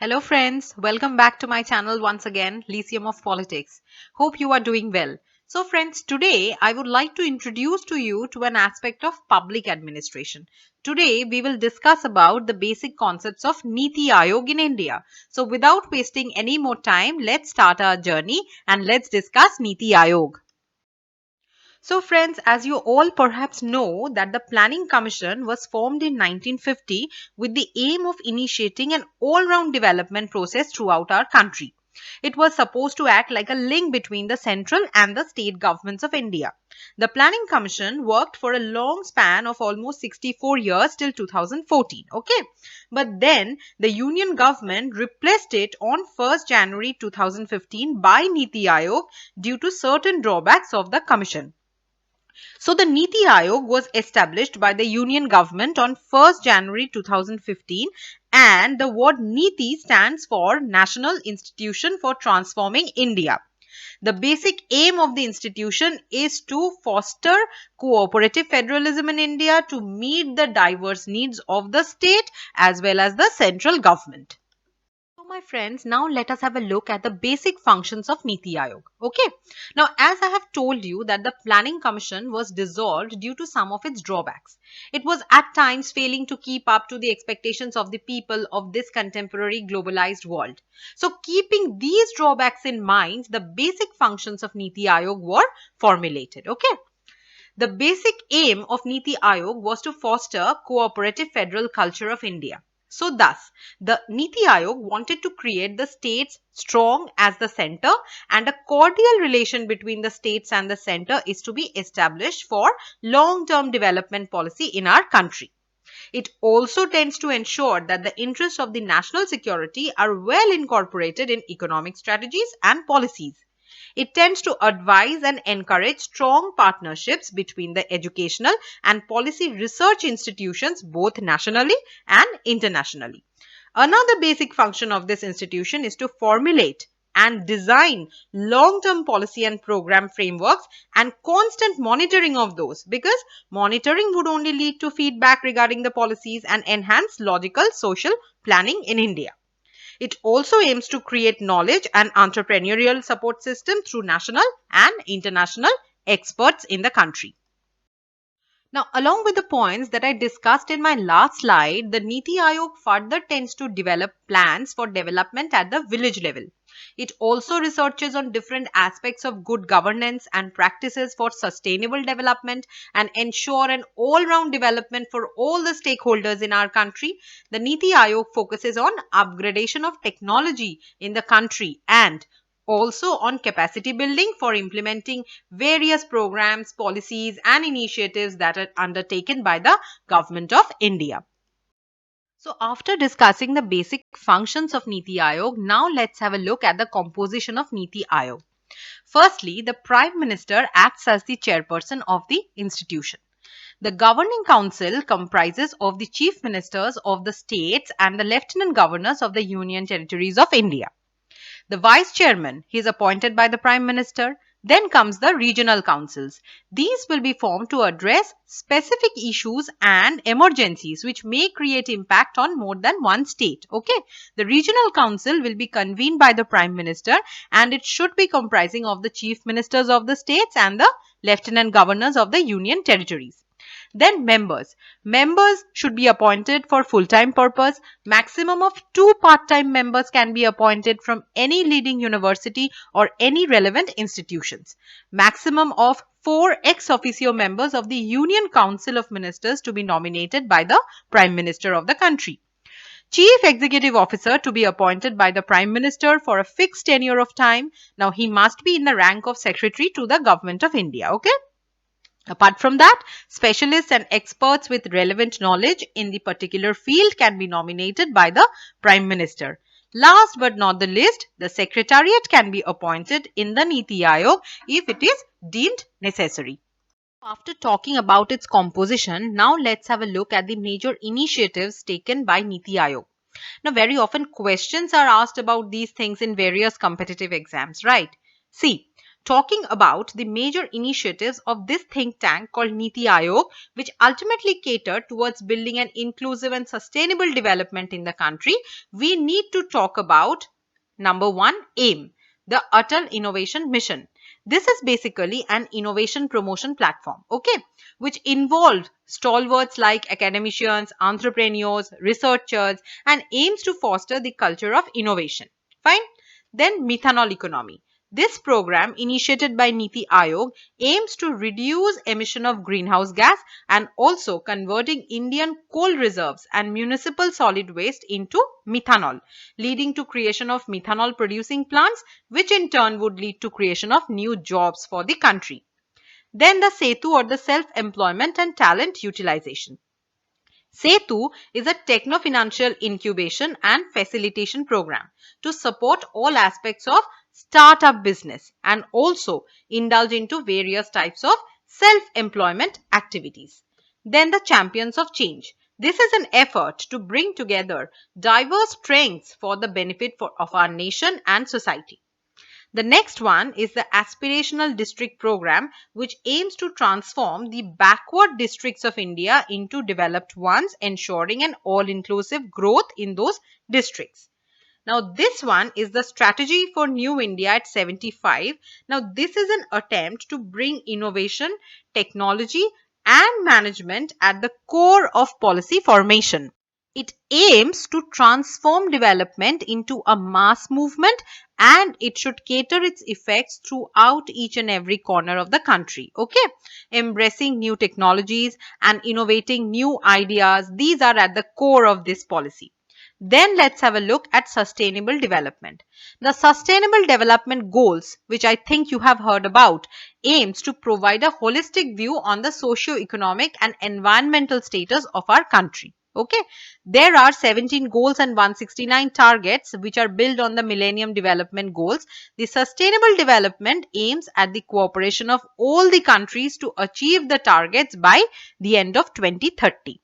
Hello friends, welcome back to my channel once again, Lyceum of Politics. Hope you are doing well. So friends, today I would like to introduce to you to an aspect of public administration. Today we will discuss about the basic concepts of Niti Aayog in India. So without wasting any more time, let's start our journey and let's discuss Niti Aayog. So friends, as you all perhaps know that the Planning Commission was formed in 1950 with the aim of initiating an all-round development process throughout our country. It was supposed to act like a link between the central and the state governments of India. The Planning Commission worked for a long span of almost 64 years till 2014. Okay. But then the Union government replaced it on 1st January 2015 by Niti Aayog due to certain drawbacks of the commission. So the Niti Aayog was established by the Union government on 1st January 2015, and the word Niti stands for National Institution for Transforming India. The basic aim of the institution is to foster cooperative federalism in India to meet the diverse needs of the state as well as the central government. So my friends, now let us have a look at the basic functions of Niti Aayog. Okay. Now, as I have told you that the Planning Commission was dissolved due to some of its drawbacks. It was at times failing to keep up to the expectations of the people of this contemporary globalized world. So keeping these drawbacks in mind, the basic functions of Niti Aayog were formulated. Okay. The basic aim of Niti Aayog was to foster cooperative federal culture of India. So thus, the Niti Aayog wanted to create the states strong as the center, and a cordial relation between the states and the center is to be established for long-term development policy in our country. It also tends to ensure that the interests of the national security are well incorporated in economic strategies and policies. It tends to advise and encourage strong partnerships between the educational and policy research institutions both nationally and internationally. Another basic function of this institution is to formulate and design long-term policy and program frameworks and constant monitoring of those, because monitoring would only lead to feedback regarding the policies and enhance logical social planning in India. It also aims to create knowledge and entrepreneurial support system through national and international experts in the country. Now, along with the points that I discussed in my last slide, the Niti Aayog further tends to develop plans for development at the village level. It also researches on different aspects of good governance and practices for sustainable development and ensure an all-round development for all the stakeholders in our country. The Niti Aayog focuses on upgradation of technology in the country and also on capacity building for implementing various programs, policies and initiatives that are undertaken by the Government of India. So after discussing the basic functions of Niti Aayog, now let's have a look at the composition of Niti Aayog. Firstly, the Prime Minister acts as the chairperson of the institution. The governing council comprises of the chief ministers of the states and the lieutenant governors of the Union Territories of India. The vice chairman, he is appointed by the Prime Minister. Then comes the regional councils. These will be formed to address specific issues and emergencies which may create impact on more than one state. Okay. The regional council will be convened by the Prime Minister, and it should be comprising of the chief ministers of the states and the lieutenant governors of the union territories. Then members. Members should be appointed for full-time purpose. Maximum of 2 part-time members can be appointed from any leading university or any relevant institutions. Maximum of 4 ex officio members of the Union Council of Ministers to be nominated by the Prime Minister of the country. Chief Executive Officer to be appointed by the Prime Minister for a fixed tenure of time. Now, he must be in the rank of Secretary to the Government of India. Okay. Apart from that, specialists and experts with relevant knowledge in the particular field can be nominated by the Prime Minister. Last but not the least, the Secretariat can be appointed in the Niti Aayog if it is deemed necessary. After talking about its composition, now let's have a look at the major initiatives taken by Niti Aayog. Now, very often questions are asked about these things in various competitive exams, right? See, talking about the major initiatives of this think tank called Niti Aayog, which ultimately cater towards building an inclusive and sustainable development in the country, we need to talk about number one, AIM, the Atal Innovation Mission. This is basically an innovation promotion platform, okay, which involves stalwarts like academicians, entrepreneurs, researchers, and aims to foster the culture of innovation. Fine. Then methanol economy. This program, initiated by Niti Aayog, aims to reduce emission of greenhouse gas and also converting Indian coal reserves and municipal solid waste into methanol, leading to creation of methanol producing plants, which in turn would lead to creation of new jobs for the country. Then the SETU, or the self-employment and talent utilization. SETU is a techno-financial incubation and facilitation program to support all aspects of startup business and also indulge into various types of self-employment activities. Then the champions of change. This is an effort to bring together diverse strengths for the benefit of our nation and society. The next one is the Aspirational District Program, which aims to transform the backward districts of India into developed ones, ensuring an all-inclusive growth in those districts. Now, this one is the Strategy for New India at 75. Now, this is an attempt to bring innovation, technology, and management at the core of policy formation. It aims to transform development into a mass movement, and it should cater its effects throughout each and every corner of the country. Okay, embracing new technologies and innovating new ideas, these are at the core of this policy. Then let's have a look at sustainable development. The Sustainable Development Goals, which I think you have heard about, aims to provide a holistic view on the socio-economic and environmental status of our country. Okay, there are 17 goals and 169 targets which are built on the Millennium Development Goals. The sustainable development aims at the cooperation of all the countries to achieve the targets by the end of 2030.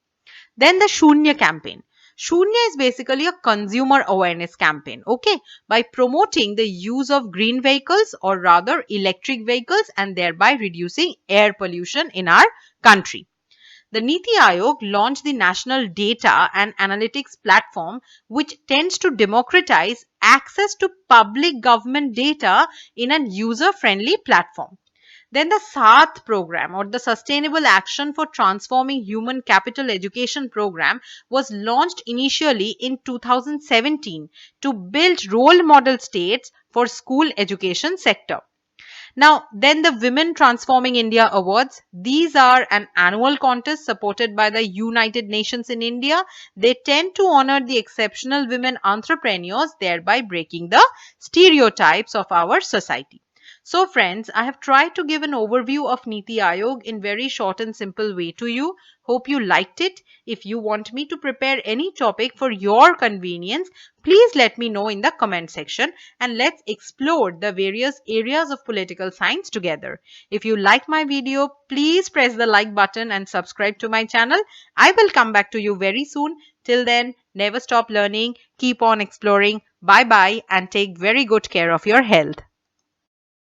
Then the Shunya campaign. Shunya is basically a consumer awareness campaign, okay, by promoting the use of green vehicles, or rather electric vehicles, and thereby reducing air pollution in our country. The Niti Aayog launched the National Data and Analytics Platform, which tends to democratize access to public government data in a user-friendly platform. Then the SAAT program, or the Sustainable Action for Transforming Human Capital Education program, was launched initially in 2017 to build role model states for school education sector. Now, then the Women Transforming India Awards. These are an annual contest supported by the United Nations in India. They tend to honor the exceptional women entrepreneurs, thereby breaking the stereotypes of our society. So friends, I have tried to give an overview of Niti Aayog in very short and simple way to you. Hope you liked it. If you want me to prepare any topic for your convenience, please let me know in the comment section, and let's explore the various areas of political science together. If you like my video, please press the like button and subscribe to my channel. I will come back to you very soon. Till then, never stop learning, keep on exploring. Bye bye, and take very good care of your health.